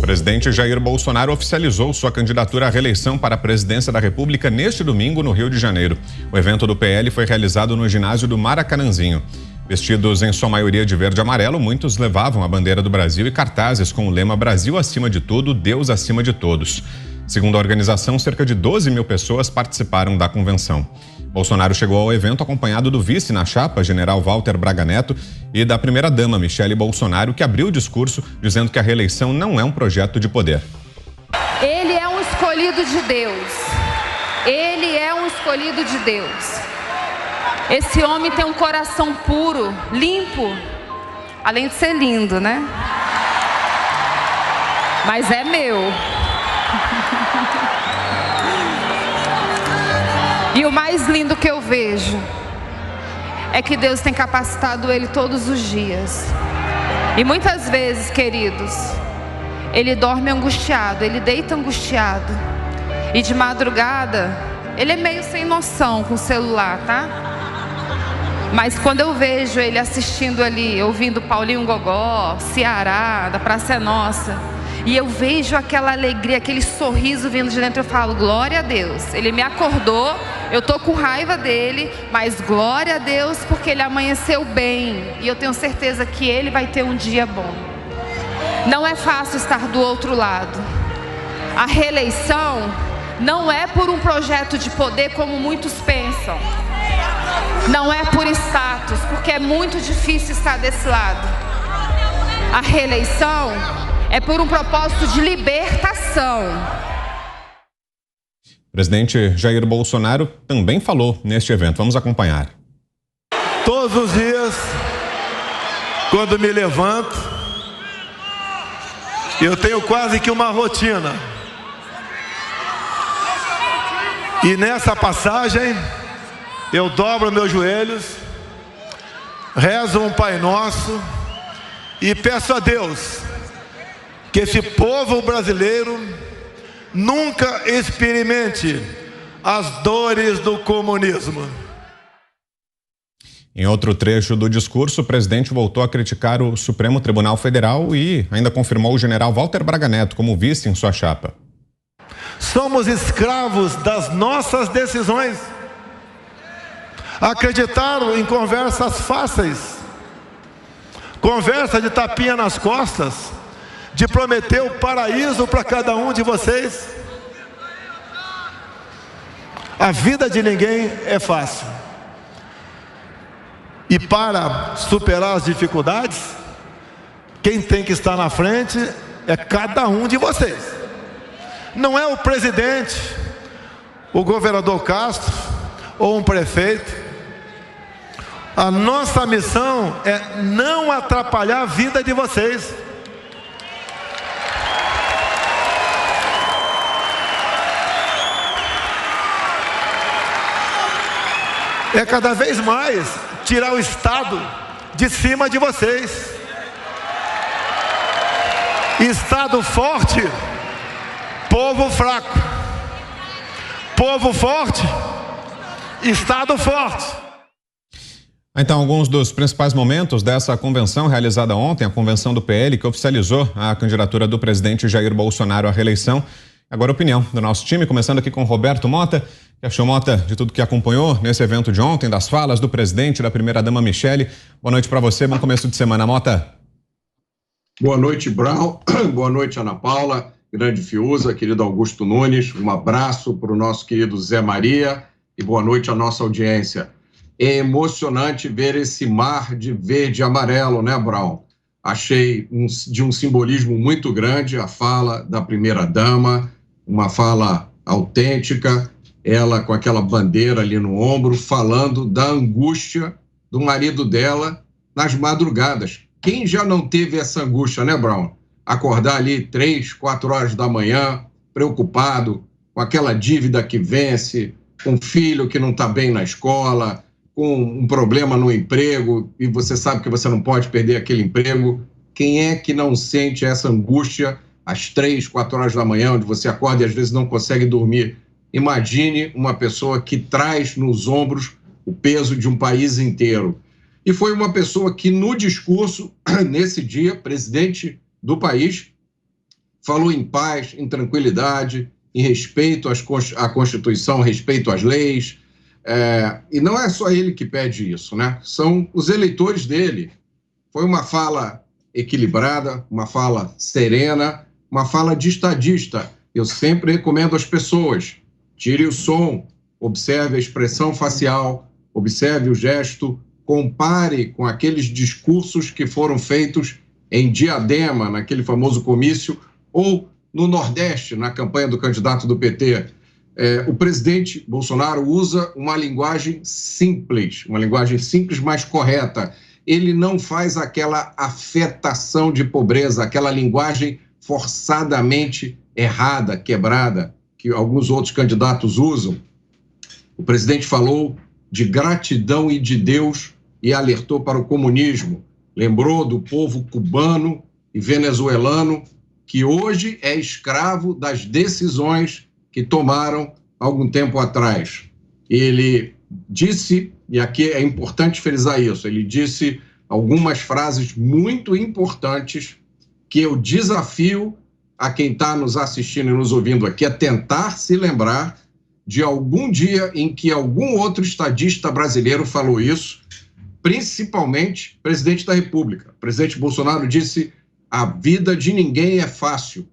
presidente Jair Bolsonaro oficializou sua candidatura à reeleição para a presidência da República neste domingo no Rio de Janeiro. O evento do PL foi realizado no ginásio do Maracanãzinho. Vestidos em sua maioria de verde e amarelo, muitos levavam a bandeira do Brasil e cartazes com o lema Brasil acima de tudo, Deus acima de todos. Segundo a organização, cerca de 12 mil pessoas participaram da convenção. Bolsonaro chegou ao evento acompanhado do vice na chapa, general Walter Braga Neto, e da primeira-dama, Michele Bolsonaro, que abriu o discurso dizendo que a reeleição não é um projeto de poder. Ele é um escolhido de Deus. Ele é um escolhido de Deus. Esse homem tem um coração puro, limpo, além de ser lindo, né? Mas é meu. E o mais lindo que eu vejo é que Deus tem capacitado ele todos os dias. E muitas vezes, queridos, ele dorme angustiado, ele deita angustiado. E de madrugada, ele é meio sem noção com o celular, tá? Mas quando eu vejo ele assistindo ali, ouvindo Paulinho Gogó, Ceará, da Praça é Nossa, e eu vejo aquela alegria, aquele sorriso vindo de dentro, eu falo, glória a Deus. Ele me acordou, eu tô com raiva dele, mas glória a Deus porque ele amanheceu bem. E eu tenho certeza que ele vai ter um dia bom. Não é fácil estar do outro lado. A reeleição não é por um projeto de poder como muitos pensam. Não é por status, porque é muito difícil estar desse lado. A reeleição é por um propósito de libertação. O presidente Jair Bolsonaro também falou neste evento. Vamos acompanhar. Todos os dias, quando me levanto, eu tenho quase que uma rotina. E nessa passagem, eu dobro meus joelhos, rezo um Pai Nosso e peço a Deus que esse povo brasileiro nunca experimente as dores do comunismo. Em outro trecho do discurso, o presidente voltou a criticar o Supremo Tribunal Federal e ainda confirmou o general Walter Braga Neto como vice em sua chapa. Somos escravos das nossas decisões. Acreditaram em conversas fáceis, conversa de tapinha nas costas, de prometer o paraíso para cada um de vocês. A vida de ninguém é fácil. E para superar as dificuldades, quem tem que estar na frente é cada um de vocês. Não é o presidente, o governador Castro ou um prefeito. A nossa missão é não atrapalhar a vida de vocês. É cada vez mais tirar o Estado de cima de vocês. Estado forte, povo fraco. Povo forte, Estado forte. Então, alguns dos principais momentos dessa convenção realizada ontem, a convenção do PL, que oficializou a candidatura do presidente Jair Bolsonaro à reeleição. Agora a opinião do nosso time, começando aqui com Roberto Mota. O que achou, Mota, de tudo que acompanhou nesse evento de ontem, das falas do presidente e da primeira-dama Michele? Boa noite para você, bom começo de semana, Mota. Boa noite, Brown. Boa noite, Ana Paula, grande Fiuza, querido Augusto Nunes. Um abraço para o nosso querido Zé Maria e boa noite à nossa audiência. É emocionante ver esse mar de verde e amarelo, né, Brown? Achei de um simbolismo muito grande a fala da primeira-dama, uma fala autêntica, ela com aquela bandeira ali no ombro, falando da angústia do marido dela nas madrugadas. Quem já não teve essa angústia, né, Brown? Acordar ali 3, 4 horas da manhã, preocupado, com aquela dívida que vence, com um filho que não está bem na escola, com um problema no emprego, e você sabe que você não pode perder aquele emprego. Quem é que não sente essa angústia às 3, 4 horas da manhã, onde você acorda e às vezes não consegue dormir? Imagine uma pessoa que traz nos ombros o peso de um país inteiro. E foi uma pessoa que, no discurso, nesse dia, presidente do país, falou em paz, em tranquilidade, em respeito à Constituição, respeito às leis. E não é só ele que pede isso, né? São os eleitores dele. Foi uma fala equilibrada, uma fala serena, uma fala de estadista. Eu sempre recomendo às pessoas, tire o som, observe a expressão facial, observe o gesto, compare com aqueles discursos que foram feitos em Diadema, naquele famoso comício, ou no Nordeste, na campanha do candidato do PT. O presidente Bolsonaro usa uma linguagem simples, mais correta. Ele não faz aquela afetação de pobreza, aquela linguagem forçadamente errada, quebrada, que alguns outros candidatos usam. O presidente falou de gratidão e de Deus e alertou para o comunismo. Lembrou do povo cubano e venezuelano que hoje é escravo das decisões que tomaram algum tempo atrás. Ele disse, e aqui é importante frisar isso, ele disse algumas frases muito importantes que eu desafio a quem está nos assistindo e nos ouvindo aqui a tentar se lembrar de algum dia em que algum outro estadista brasileiro falou isso, principalmente o presidente da República. O presidente Bolsonaro disse: a vida de ninguém é fácil,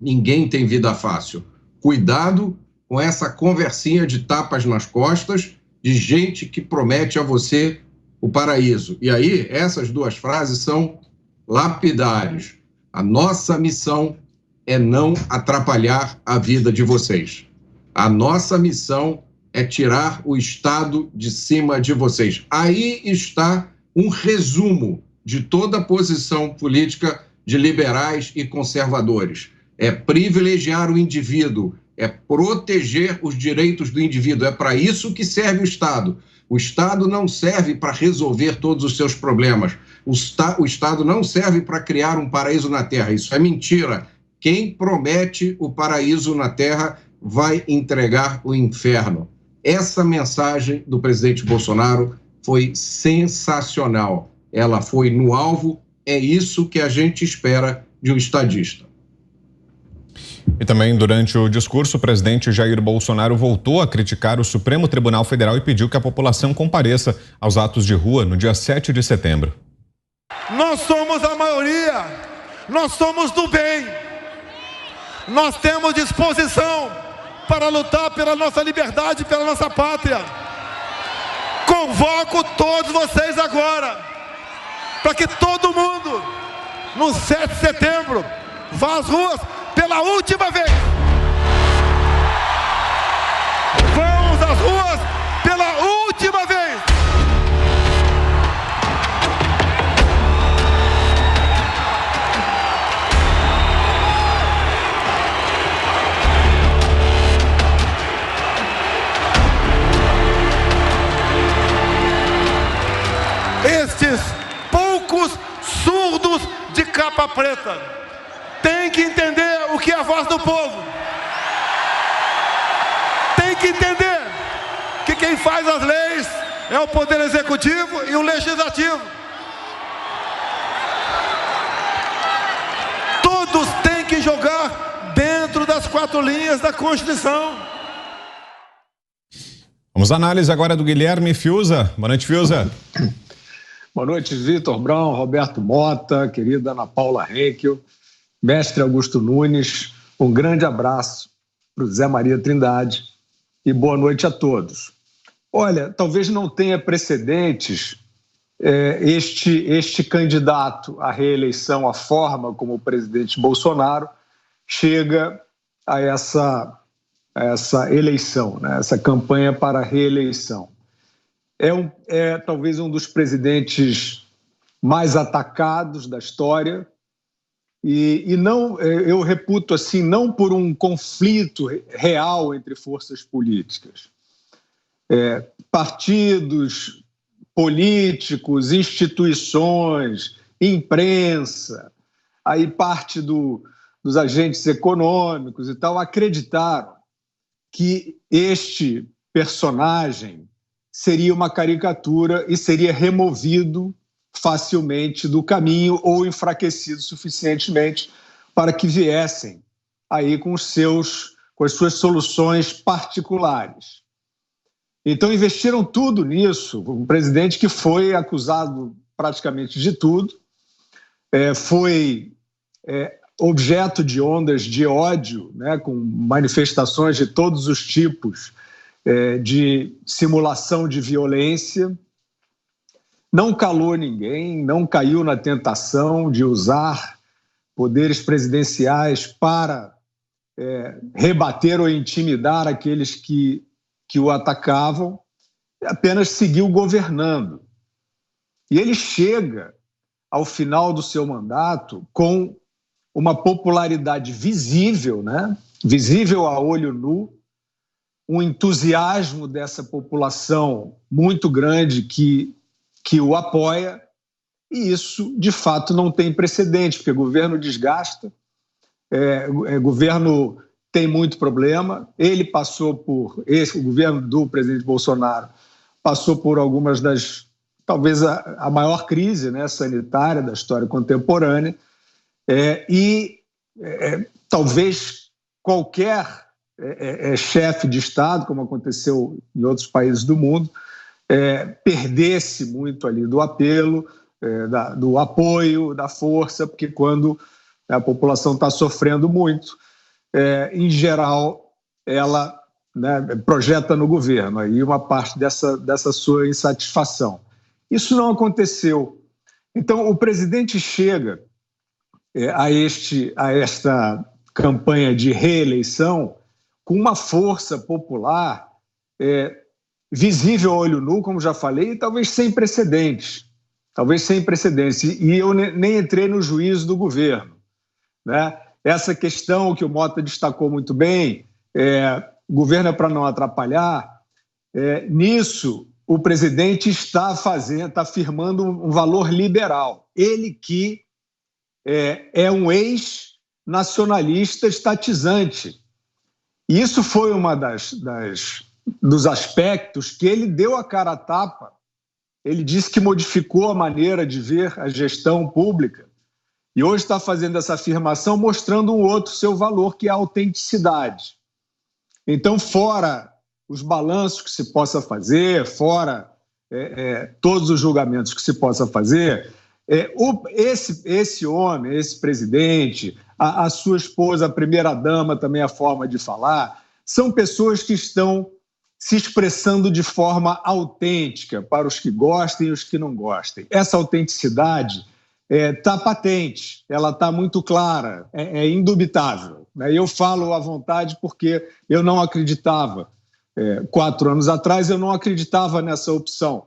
ninguém tem vida fácil. Cuidado com essa conversinha de tapas nas costas de gente que promete a você o paraíso. E aí, essas duas frases são lapidares. A nossa missão é não atrapalhar a vida de vocês. A nossa missão é tirar o Estado de cima de vocês. Aí está um resumo de toda a posição política de liberais e conservadores. É privilegiar o indivíduo, é proteger os direitos do indivíduo. É para isso que serve o Estado. O Estado não serve para resolver todos os seus problemas. O Estado não serve para criar um paraíso na Terra. Isso é mentira. Quem promete o paraíso na Terra vai entregar o inferno. Essa mensagem do presidente Bolsonaro foi sensacional. Ela foi no alvo. É isso que a gente espera de um estadista. E também, durante o discurso, o presidente Jair Bolsonaro voltou a criticar o Supremo Tribunal Federal e pediu que a população compareça aos atos de rua no dia 7 de setembro. Nós somos a maioria, nós somos do bem, nós temos disposição para lutar pela nossa liberdade, pela nossa pátria. Convoco todos vocês agora, para que todo mundo, no 7 de setembro, vá às ruas pela última vez. Vamos às ruas pela última vez. Estes poucos surdos de capa preta têm que entender o que é a voz do povo. Tem que entender que quem faz as leis é o Poder Executivo e o Legislativo. Todos têm que jogar dentro das 4 linhas da Constituição. Vamos à análise agora do Guilherme Fiuza. Boa noite, Fiuza. Boa noite, Vitor Brown, Roberto Mota, querida Ana Paula Henkel, mestre Augusto Nunes. Um grande abraço para o Zé Maria Trindade e boa noite a todos. Olha, talvez não tenha precedentes este candidato à reeleição, a forma como o presidente Bolsonaro chega a essa eleição, né? Essa campanha para a reeleição. É talvez um dos presidentes mais atacados da história e não, eu reputo assim, não por um conflito real entre forças políticas. Partidos políticos, instituições, imprensa, aí parte dos agentes econômicos e tal, acreditaram que este personagem seria uma caricatura e seria removido facilmente do caminho ou enfraquecido suficientemente para que viessem aí com as suas soluções particulares. Então investiram tudo nisso, um presidente que foi acusado praticamente de tudo, foi objeto de ondas de ódio, né, com manifestações de todos os tipos, de simulação de violência, não calou ninguém, não caiu na tentação de usar poderes presidenciais para rebater ou intimidar aqueles que o atacavam, apenas seguiu governando. E ele chega ao final do seu mandato com uma popularidade visível, né? Visível a olho nu, um entusiasmo dessa população muito grande que o apoia, e isso, de fato, não tem precedente, porque o governo desgasta, o governo tem muito problema, o governo do presidente Bolsonaro passou por algumas talvez a maior crise, né, sanitária da história contemporânea, talvez qualquer chefe de Estado, como aconteceu em outros países do mundo, perdesse muito ali do apelo, do apoio, da força, porque quando a população está sofrendo muito, em geral, ela, né, projeta no governo aí uma parte dessa sua insatisfação. Isso não aconteceu. Então, o presidente chega a esta campanha de reeleição com uma força popular visível a olho nu, como já falei, e talvez sem precedentes. E eu nem entrei no juízo do governo, né? Essa questão que o Mota destacou muito bem, governo é para não atrapalhar, nisso o presidente está firmando um valor liberal. Ele que é um ex-nacionalista estatizante. E isso foi uma dos aspectos que ele deu a cara a tapa. Ele disse que modificou a maneira de ver a gestão pública e hoje está fazendo essa afirmação mostrando um outro seu valor, que é a autenticidade. Então, fora os balanços que se possa fazer, fora todos os julgamentos que se possa fazer, esse homem, esse presidente, a sua esposa, a primeira-dama, também a forma de falar, são pessoas que estão se expressando de forma autêntica para os que gostem e os que não gostem. Essa autenticidade está patente, ela está muito clara, é indubitável. Eu falo à vontade porque eu não acreditava. 4 anos atrás eu não acreditava nessa opção.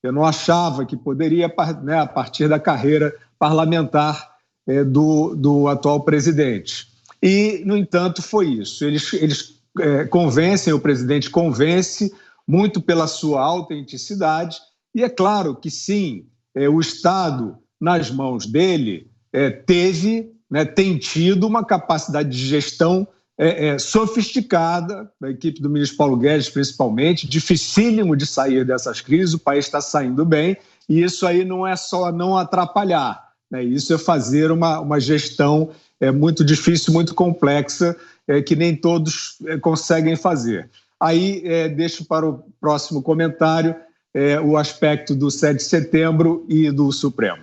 Eu não achava que poderia, né, a partir da carreira parlamentar do atual presidente. E, no entanto, foi isso. Eles convencem, o presidente convence muito pela sua autenticidade, e é claro que sim, o Estado, nas mãos dele, tem tido uma capacidade de gestão sofisticada, da equipe do ministro Paulo Guedes, principalmente, dificílimo de sair dessas crises, o país está saindo bem, e isso aí não é só não atrapalhar, né? Isso é fazer uma gestão muito difícil, muito complexa, que nem todos conseguem fazer. Aí deixo para o próximo comentário o aspecto do 7 de setembro e do Supremo.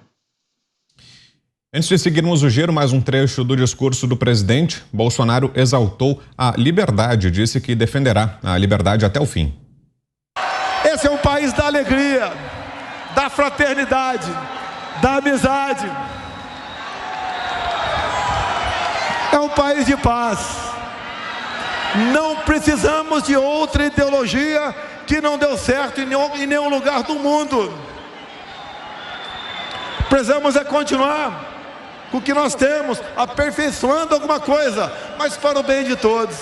Antes de seguirmos o giro, mais um trecho do discurso do presidente. Bolsonaro exaltou a liberdade, disse que defenderá a liberdade até o fim. Esse é um país da alegria, da fraternidade, da amizade. É um país de paz. Não precisamos de outra ideologia que não deu certo em nenhum lugar do mundo. Precisamos continuar com o que nós temos, aperfeiçoando alguma coisa, mas para o bem de todos.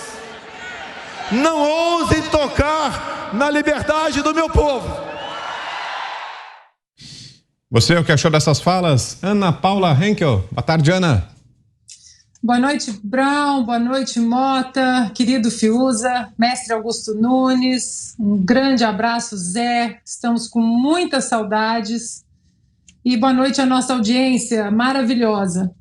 Não ousem tocar na liberdade do meu povo. Você, o que achou dessas falas? Ana Paula Henkel. Boa tarde, Ana. Boa noite, Brown. Boa noite, Mota, querido Fiuza, mestre Augusto Nunes. Um grande abraço, Zé. Estamos com muitas saudades. E boa noite à nossa audiência maravilhosa.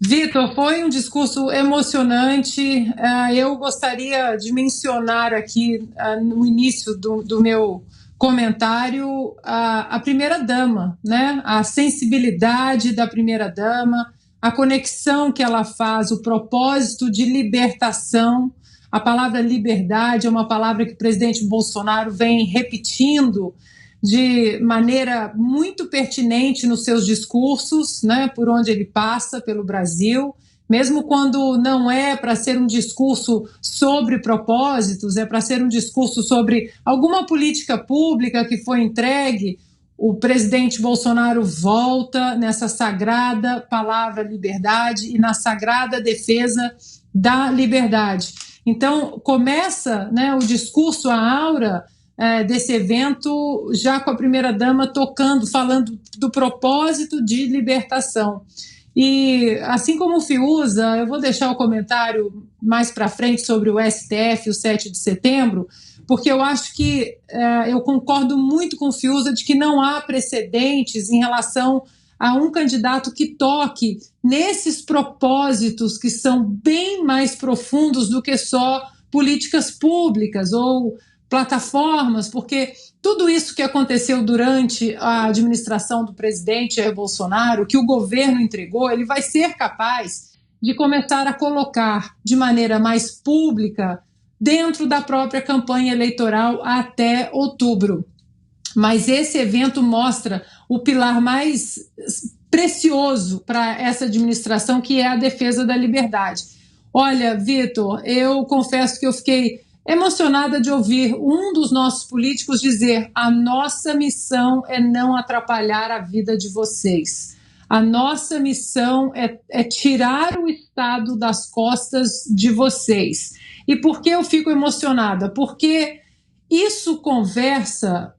Vitor, foi um discurso emocionante. Eu gostaria de mencionar aqui, no início do meu comentário, a primeira-dama, né? A sensibilidade da primeira-dama, a conexão que ela faz, o propósito de libertação. A palavra liberdade é uma palavra que o presidente Bolsonaro vem repetindo de maneira muito pertinente nos seus discursos, né, por onde ele passa pelo Brasil, mesmo quando não é para ser um discurso sobre propósitos, é para ser um discurso sobre alguma política pública que foi entregue, o presidente Bolsonaro volta nessa sagrada palavra liberdade e na sagrada defesa da liberdade. Então, começa, né, o discurso, a aura desse evento, já com a primeira-dama tocando, falando do propósito de libertação. E, assim como o Fiuza, eu vou deixar o comentário mais para frente sobre o STF, o 7 de setembro, porque eu acho que eu concordo muito com o Fiuza de que não há precedentes em relação a um candidato que toque nesses propósitos que são bem mais profundos do que só políticas públicas ou plataformas, porque tudo isso que aconteceu durante a administração do presidente Jair Bolsonaro, que o governo entregou, ele vai ser capaz de começar a colocar de maneira mais pública dentro da própria campanha eleitoral até outubro. Mas esse evento mostra o pilar mais precioso para essa administração, que é a defesa da liberdade. Olha, Vitor, eu confesso que eu fiquei emocionada de ouvir um dos nossos políticos dizer: a nossa missão é não atrapalhar a vida de vocês. A nossa missão é tirar o Estado das costas de vocês. E por que eu fico emocionada? Porque isso conversa,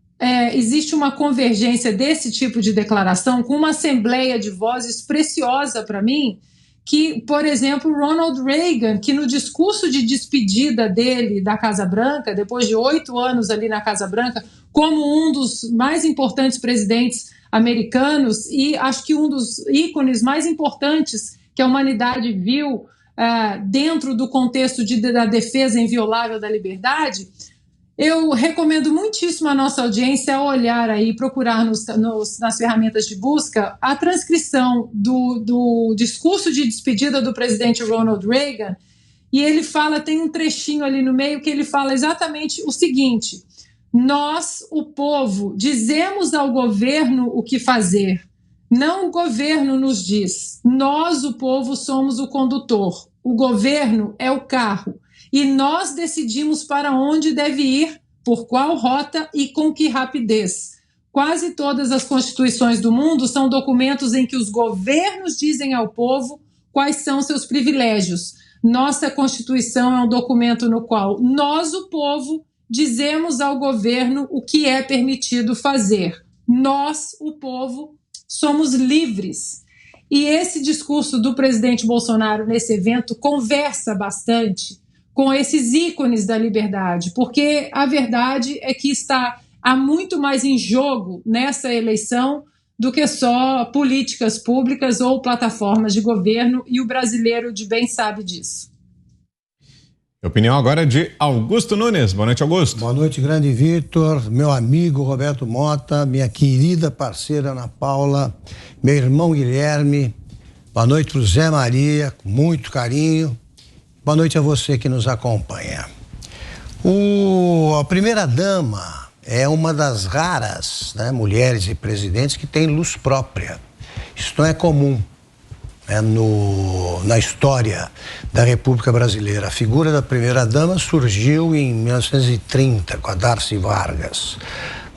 existe uma convergência desse tipo de declaração com uma assembleia de vozes preciosa para mim, que, por exemplo, Ronald Reagan, que no discurso de despedida dele da Casa Branca, depois de 8 anos ali na Casa Branca, como um dos mais importantes presidentes americanos e acho que um dos ícones mais importantes que a humanidade viu dentro do contexto da defesa inviolável da liberdade, eu recomendo muitíssimo à nossa audiência olhar aí, procurar nas ferramentas de busca a transcrição do discurso de despedida do presidente Ronald Reagan, e ele fala, tem um trechinho ali no meio que ele fala exatamente o seguinte: nós, o povo, dizemos ao governo o que fazer, não o governo nos diz. Nós, o povo, somos o condutor, o governo é o carro. E nós decidimos para onde deve ir, por qual rota e com que rapidez. Quase todas as constituições do mundo são documentos em que os governos dizem ao povo quais são seus privilégios. Nossa Constituição é um documento no qual nós, o povo, dizemos ao governo o que é permitido fazer. Nós, o povo, somos livres. E esse discurso do presidente Bolsonaro nesse evento conversa bastante com esses ícones da liberdade, porque a verdade é que há muito mais em jogo nessa eleição do que só políticas públicas ou plataformas de governo, e o brasileiro de bem sabe disso. Opinião agora de Augusto Nunes. Boa noite, Augusto. Boa noite, grande Vitor, meu amigo Roberto Mota, minha querida parceira Ana Paula, meu irmão Guilherme. Boa noite para o Zé Maria, com muito carinho. Boa noite a você que nos acompanha. A primeira-dama é uma das raras, né, mulheres e presidentes que tem luz própria. Isso não é comum, né, na história da República Brasileira. A figura da primeira-dama surgiu em 1930, com a Darcy Vargas.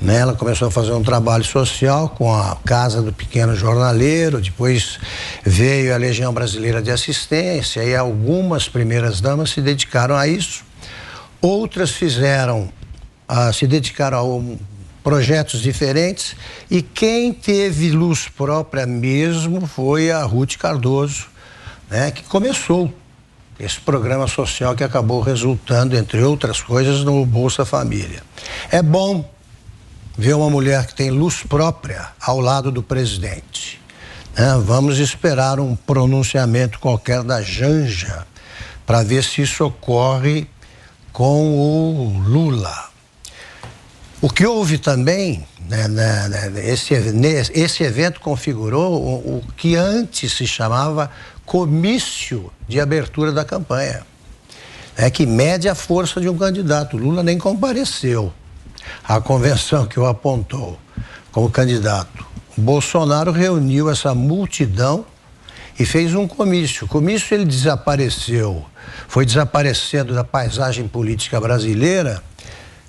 Ela começou a fazer um trabalho social com a Casa do Pequeno Jornaleiro, depois veio a Legião Brasileira de Assistência, e algumas primeiras damas se dedicaram a isso. Outras se dedicaram a projetos diferentes, e quem teve luz própria mesmo foi a Ruth Cardoso, né, que começou esse programa social que acabou resultando, entre outras coisas, no Bolsa Família. É bom ver uma mulher que tem luz própria ao lado do presidente. Vamos esperar um pronunciamento qualquer da Janja para ver se isso ocorre com o Lula. O que houve também, esse evento configurou o que antes se chamava comício de abertura da campanha, que mede a força de um candidato. Lula nem compareceu à convenção que o apontou como candidato. Bolsonaro reuniu essa multidão e fez um comício. O comício ele desapareceu, foi desaparecendo da paisagem política brasileira,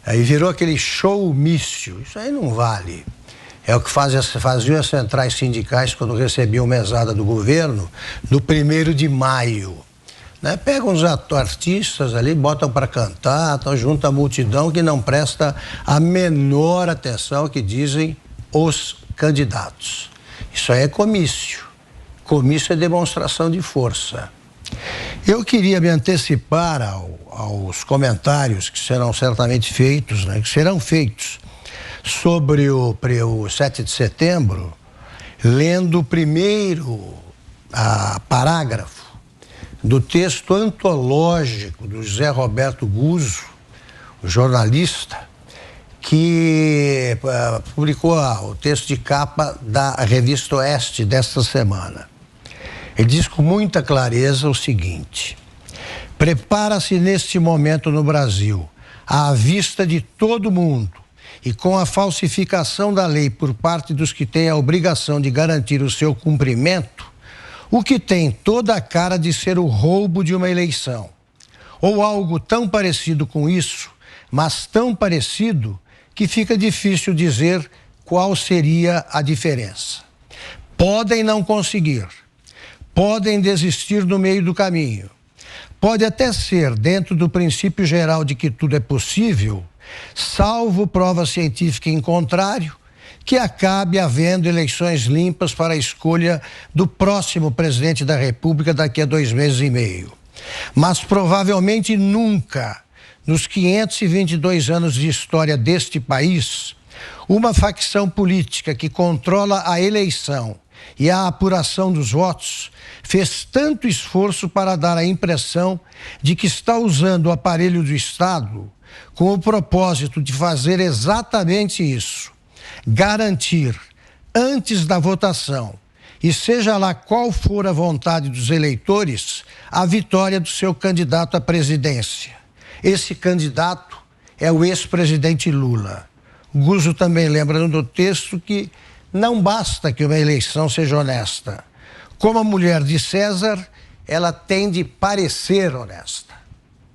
aí virou aquele showmício. Isso aí não vale. É o que faziam as centrais sindicais quando recebiam mesada do governo no 1º de maio. Pegam os artistas ali, botam para cantar, então junta a multidão que não presta a menor atenção ao que dizem os candidatos. Isso aí é comício. Comício é demonstração de força. Eu queria me antecipar aos comentários que serão certamente feitos, que serão feitos sobre o 7 de setembro, lendo o primeiro parágrafo do texto antológico do José Roberto Guzzo, o jornalista, que publicou o texto de capa da revista Oeste desta semana. Ele diz com muita clareza o seguinte: prepara-se neste momento no Brasil, à vista de todo mundo e com a falsificação da lei por parte dos que têm a obrigação de garantir o seu cumprimento, o que tem toda a cara de ser o roubo de uma eleição, ou algo tão parecido com isso, mas tão parecido que fica difícil dizer qual seria a diferença. Podem não conseguir, podem desistir no meio do caminho, pode até ser, dentro do princípio geral de que tudo é possível, salvo prova científica em contrário, que acabe havendo eleições limpas para a escolha do próximo presidente da República daqui a 2 meses e meio. Mas provavelmente nunca, nos 522 anos de história deste país, uma facção política que controla a eleição e a apuração dos votos fez tanto esforço para dar a impressão de que está usando o aparelho do Estado com o propósito de fazer exatamente isso: garantir, antes da votação, e seja lá qual for a vontade dos eleitores, a vitória do seu candidato à presidência. Esse candidato é o ex-presidente Lula. Guzzo também lembra no texto que não basta que uma eleição seja honesta. Como a mulher de César, ela tem de parecer honesta.